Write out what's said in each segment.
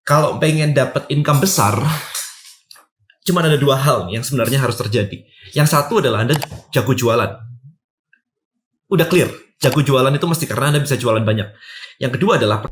Kalau pengen dapat income besar, cuma ada dua hal yang sebenarnya harus terjadi. Yang satu adalah Anda jago jualan. Udah clear, jago jualan itu mesti karena Anda bisa jualan banyak. Yang kedua adalah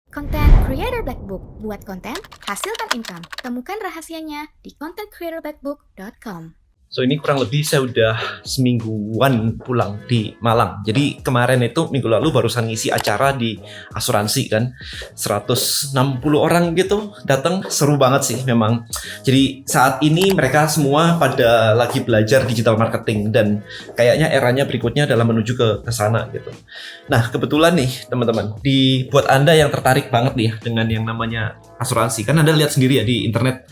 Content Creator Black Book. Buat konten, hasilkan income. Temukan rahasianya di contentcreatorblackbook.com. So ini kurang lebih saya udah semingguan pulang di Malang. Jadi kemarin itu minggu lalu barusan ngisi acara di asuransi kan. 160 orang gitu datang, seru banget sih memang. Jadi saat ini mereka semua pada lagi belajar digital marketing dan kayaknya eranya berikutnya adalah menuju ke sana gitu. Nah, kebetulan nih teman-teman, buat Anda yang tertarik banget nih dengan yang namanya asuransi, kan Anda lihat sendiri ya di internet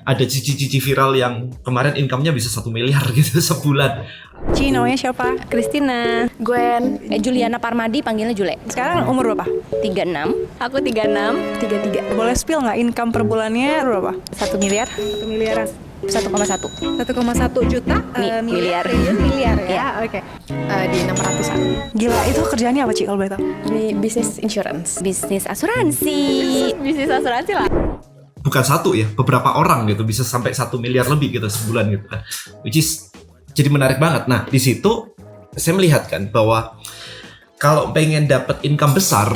ada cici-cici viral yang kemarin income-nya bisa 1 miliar gitu sebulan. Ci, namanya siapa? Christina. Gwen. Juliana Parmadi, panggilnya Jule. Sekarang umur berapa? 36. Aku 36. 33. Boleh spill nggak income per bulannya berapa? 1 miliar. 1 miliar. 1,1. 1,1 juta? Miliar. Miliar ya? Iya. Oke. Di 600-an. Gila, itu kerjaannya apa, Ci, kalau boleh tahu? Di bisnis insurance. Bisnis asuransi. Bisnis asuransi lah. Bukan satu ya, beberapa orang gitu bisa sampai 1 miliar lebih gitu sebulan gitu kan. Which is jadi menarik banget. Nah, di situ saya melihat kan bahwa kalau pengen dapat income besar,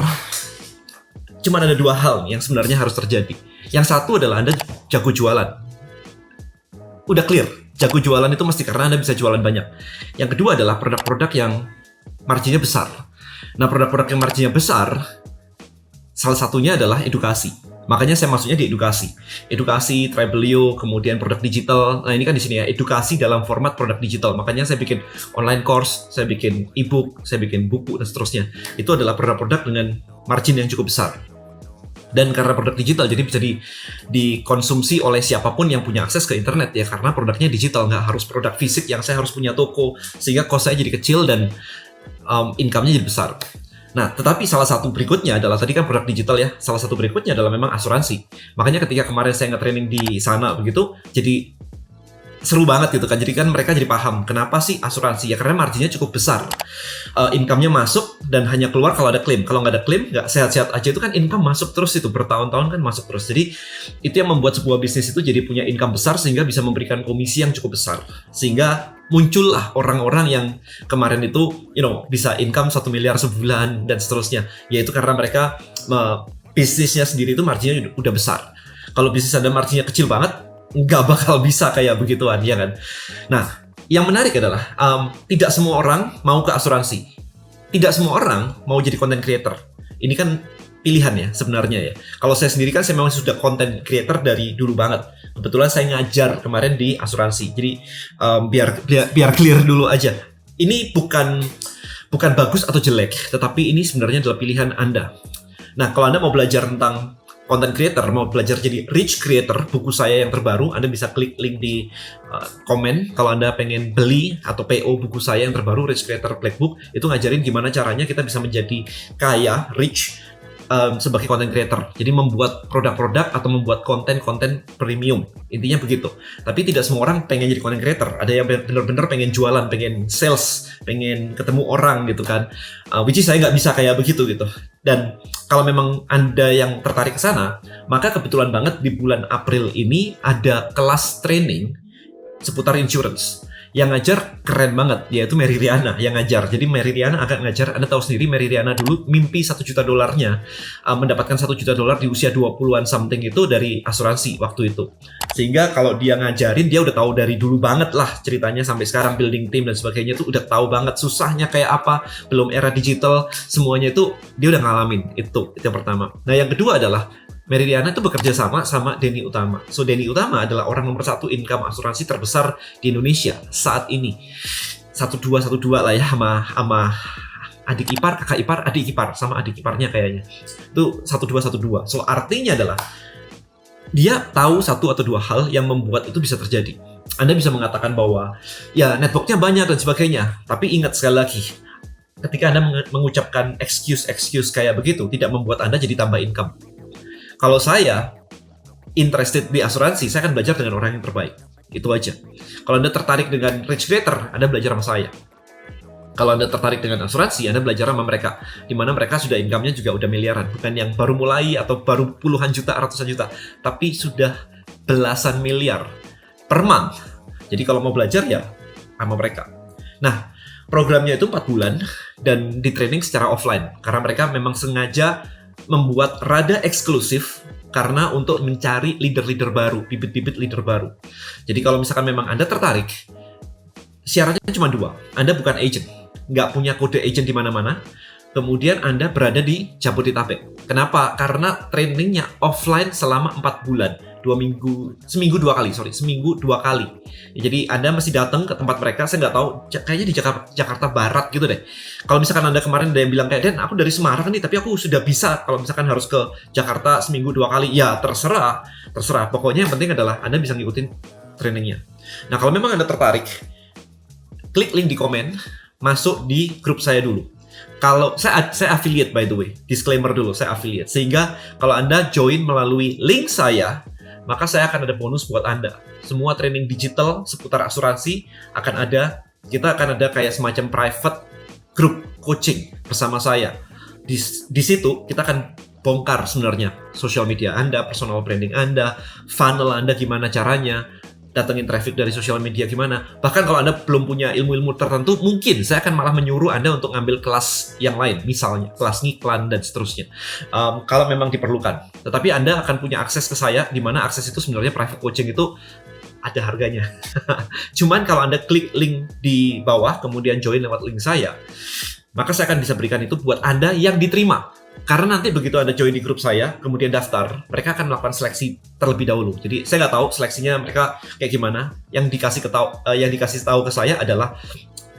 cuma ada dua hal yang sebenarnya harus terjadi. Yang satu adalah Anda jago jualan. Udah clear, jago jualan itu mesti karena Anda bisa jualan banyak. Yang kedua adalah produk-produk yang marginnya besar. Nah, produk-produk yang marginnya besar, salah satunya adalah edukasi. Makanya saya masuknya di edukasi. Edukasi, Travelio, kemudian produk digital. Nah, ini kan di sini ya, edukasi dalam format produk digital. Makanya saya bikin online course, saya bikin ebook, saya bikin buku dan seterusnya. Itu adalah produk-produk dengan margin yang cukup besar. Dan karena produk digital, jadi bisa dikonsumsi oleh siapapun yang punya akses ke internet ya, karena produknya digital, nggak harus produk fisik yang saya harus punya toko, sehingga cost saya jadi kecil dan income-nya jadi besar. Nah, tetapi salah satu berikutnya adalah, tadi kan produk digital ya, salah satu berikutnya adalah memang asuransi. Makanya ketika kemarin saya nge-training di sana begitu, jadi seru banget gitu kan. Jadi kan mereka jadi paham kenapa sih asuransi ya, karena marginnya cukup besar. Income-nya masuk dan hanya keluar kalau ada klaim. Kalau nggak ada klaim, nggak sehat-sehat aja itu kan income masuk terus, itu bertahun-tahun kan masuk terus. Jadi itu yang membuat sebuah bisnis itu jadi punya income besar sehingga bisa memberikan komisi yang cukup besar. Sehingga muncullah orang-orang yang kemarin itu bisa income 1 miliar sebulan dan seterusnya. Yaitu karena mereka bisnisnya sendiri itu marginnya udah besar. Kalau bisnis Anda marginnya kecil banget, nggak bakal bisa kayak begituan, ya kan? Nah, yang menarik adalah tidak semua orang mau ke asuransi. Tidak semua orang mau jadi content creator. Ini kan pilihan ya sebenarnya ya. Kalau saya sendiri kan saya memang sudah content creator dari dulu banget. Kebetulan saya ngajar kemarin di asuransi. Jadi biar clear dulu aja. Ini bukan bagus atau jelek, tetapi ini sebenarnya adalah pilihan Anda. Nah, kalau Anda mau belajar tentang content creator, mau belajar jadi rich creator, buku saya yang terbaru, Anda bisa klik link di komen. Kalau Anda pengen beli atau PO buku saya yang terbaru, Rich Creator Black Book, itu ngajarin gimana caranya kita bisa menjadi kaya, rich, sebagai content creator. Jadi membuat produk-produk atau membuat konten-konten premium. Intinya begitu. Tapi tidak semua orang pengen jadi content creator. Ada yang benar-benar pengen jualan, pengen sales, pengen ketemu orang gitu kan. Which is saya nggak bisa kayak begitu gitu. Dan kalau memang Anda yang tertarik ke sana, maka kebetulan banget di bulan April ini ada kelas training seputar insurance. Yang ngajar keren banget, yaitu Mary Riana yang ngajar. Jadi Mary Riana akan ngajar, Anda tahu sendiri Mary Riana dulu mimpi $1 juta mendapatkan $1 juta di usia 20-an something itu dari asuransi waktu itu. Sehingga kalau dia ngajarin, dia udah tahu dari dulu banget lah ceritanya sampai sekarang building team dan sebagainya itu udah tahu banget susahnya kayak apa, belum era digital, semuanya itu dia udah ngalamin. Itu yang pertama. Nah, yang kedua adalah Mary Riana itu bekerja sama Denny Utama. So Denny Utama adalah orang nomor 1 income asuransi terbesar di Indonesia saat ini. 1212 lah ya, sama adik ipar, kakak ipar, adik ipar, sama adik iparnya kayaknya. Itu 1212. So artinya adalah dia tahu satu atau dua hal yang membuat itu bisa terjadi. Anda bisa mengatakan bahwa ya networknya banyak dan sebagainya, tapi ingat sekali lagi, ketika Anda mengucapkan excuse kayak begitu, tidak membuat Anda jadi tambah income. Kalau saya interested di asuransi, saya akan belajar dengan orang yang terbaik. Itu aja. Kalau Anda tertarik dengan rich creator, Anda belajar sama saya. Kalau Anda tertarik dengan asuransi, Anda belajar sama mereka, di mana mereka sudah income-nya juga udah miliaran, bukan yang baru mulai atau baru puluhan juta, ratusan juta, tapi sudah belasan miliar per month. Jadi kalau mau belajar ya sama mereka. Nah, programnya itu 4 bulan dan di training secara offline, karena mereka memang sengaja membuat rada eksklusif karena untuk mencari leader-leader baru, bibit-bibit leader baru. Jadi kalau misalkan memang Anda tertarik, syaratnya cuma 2. Anda bukan agent, nggak punya kode agent di mana-mana. Kemudian Anda berada di Jabodetabek. Kenapa? Karena trainingnya offline selama 4 bulan. Seminggu 2 kali. Ya, jadi Anda mesti datang ke tempat mereka. Saya nggak tahu, kayaknya di Jakarta Barat gitu deh. Kalau misalkan Anda kemarin ada yang bilang kayak, Den, aku dari Semarang nih, tapi aku sudah bisa. Kalau misalkan harus ke Jakarta seminggu 2 kali, ya terserah. Pokoknya yang penting adalah Anda bisa ngikutin trainingnya. Nah, kalau memang Anda tertarik, klik link di komen, masuk di grup saya dulu. Kalau saya affiliate, by the way, disclaimer dulu, saya affiliate. Sehingga kalau Anda join melalui link saya, maka saya akan ada bonus buat Anda. Semua training digital seputar asuransi akan ada. Kita akan ada kayak semacam private group coaching bersama saya. Di situ kita akan bongkar sebenarnya social media Anda, personal branding Anda, funnel Anda gimana caranya, datengin traffic dari sosial media gimana. Bahkan kalau Anda belum punya ilmu-ilmu tertentu, mungkin saya akan malah menyuruh Anda untuk ngambil kelas yang lain, misalnya kelas ngiklan dan seterusnya, kalau memang diperlukan. Tetapi Anda akan punya akses ke saya, di mana akses itu sebenarnya private coaching itu ada harganya. Cuman kalau Anda klik link di bawah, kemudian join lewat link saya, maka saya akan bisa berikan itu buat Anda yang diterima. Karena nanti begitu Anda join di grup saya, kemudian daftar, mereka akan melakukan seleksi terlebih dahulu. Jadi saya nggak tahu seleksinya mereka kayak gimana. Yang dikasih tahu ke saya adalah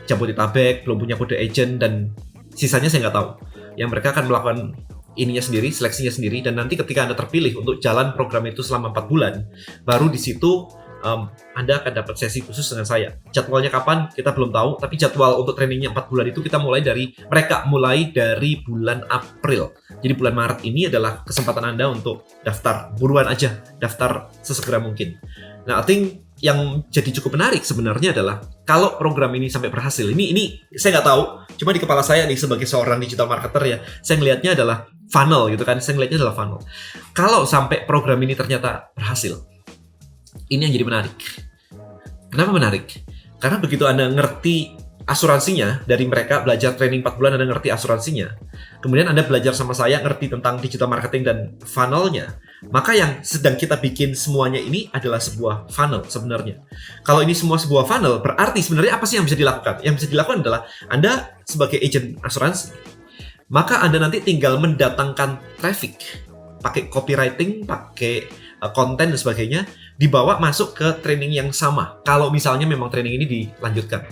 Jabodetabek, belum punya kode agent, dan sisanya saya nggak tahu. Yang mereka akan melakukan ininya sendiri, seleksinya sendiri, dan nanti ketika Anda terpilih untuk jalan program itu selama 4 bulan, baru di situ Anda akan dapat sesi khusus dengan saya. Jadwalnya kapan? Kita belum tahu, tapi jadwal untuk trainingnya 4 bulan itu kita mulai dari bulan April. Jadi bulan Maret ini adalah kesempatan Anda untuk daftar. Buruan aja, daftar sesegera mungkin. Nah, I think yang jadi cukup menarik sebenarnya adalah kalau program ini sampai berhasil. Ini saya nggak tahu, cuma di kepala saya nih sebagai seorang digital marketer ya, saya ngelihatnya adalah funnel gitu kan. Kalau sampai program ini ternyata berhasil, ini yang jadi menarik. Kenapa menarik? Karena begitu Anda ngerti asuransinya, dari mereka belajar training 4 bulan Anda ngerti asuransinya, kemudian Anda belajar sama saya ngerti tentang digital marketing dan funnelnya, maka yang sedang kita bikin semuanya ini adalah sebuah funnel sebenarnya. Kalau ini semua sebuah funnel, berarti sebenarnya apa sih yang bisa dilakukan? Yang bisa dilakukan adalah Anda sebagai agent asuransi, maka Anda nanti tinggal mendatangkan traffic, pakai copywriting, pakai konten dan sebagainya, dibawa masuk ke training yang sama. Kalau misalnya memang training ini dilanjutkan,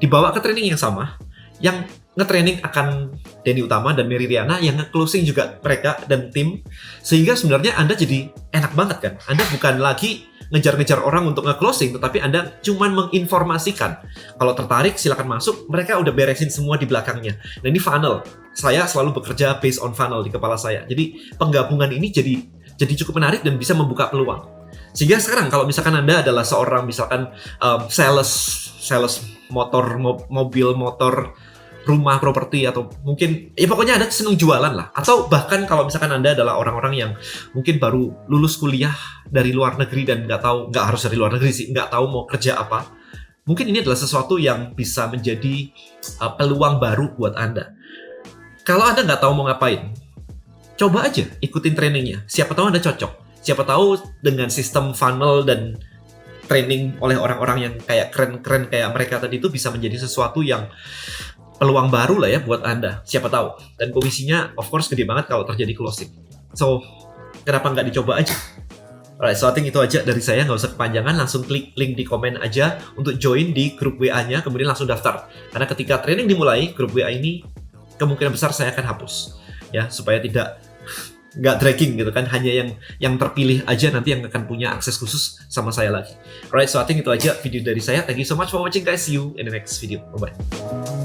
dibawa ke training yang sama, yang nge-training akan Denny Utama dan Mary Riana, yang nge-closing juga mereka dan tim. Sehingga sebenarnya Anda jadi enak banget kan. Anda bukan lagi ngejar-ngejar orang untuk nge-closing, tetapi Anda cuman menginformasikan. Kalau tertarik silakan masuk, mereka udah beresin semua di belakangnya. Nah, ini funnel. Saya selalu bekerja based on funnel di kepala saya. Jadi penggabungan ini jadi cukup menarik dan bisa membuka peluang. Sehingga sekarang kalau misalkan Anda adalah seorang misalkan sales motor, mobil, motor, rumah, properti, atau mungkin ya pokoknya Anda senang jualan lah. Atau bahkan kalau misalkan Anda adalah orang-orang yang mungkin baru lulus kuliah dari luar negeri dan nggak harus dari luar negeri sih, nggak tahu mau kerja apa. Mungkin ini adalah sesuatu yang bisa menjadi peluang baru buat Anda. Kalau Anda nggak tahu mau ngapain, coba aja ikutin trainingnya. Siapa tahu Anda cocok. Siapa tahu dengan sistem funnel dan training oleh orang-orang yang kayak keren-keren kayak mereka tadi itu bisa menjadi sesuatu yang peluang baru lah ya buat Anda. Siapa tahu. Dan komisinya of course gede banget kalau terjadi closing. So, kenapa nggak dicoba aja? Alright, so I think itu aja dari saya. Nggak usah kepanjangan, langsung klik link di komen aja untuk join di grup WA-nya, kemudian langsung daftar. Karena ketika training dimulai, grup WA ini kemungkinan besar saya akan hapus. Ya, supaya nggak dragging gitu kan, hanya yang terpilih aja nanti yang akan punya akses khusus sama saya lagi. Alright, so I think itu aja video dari saya. Thank you so much for watching guys. See you in the next video. Bye bye.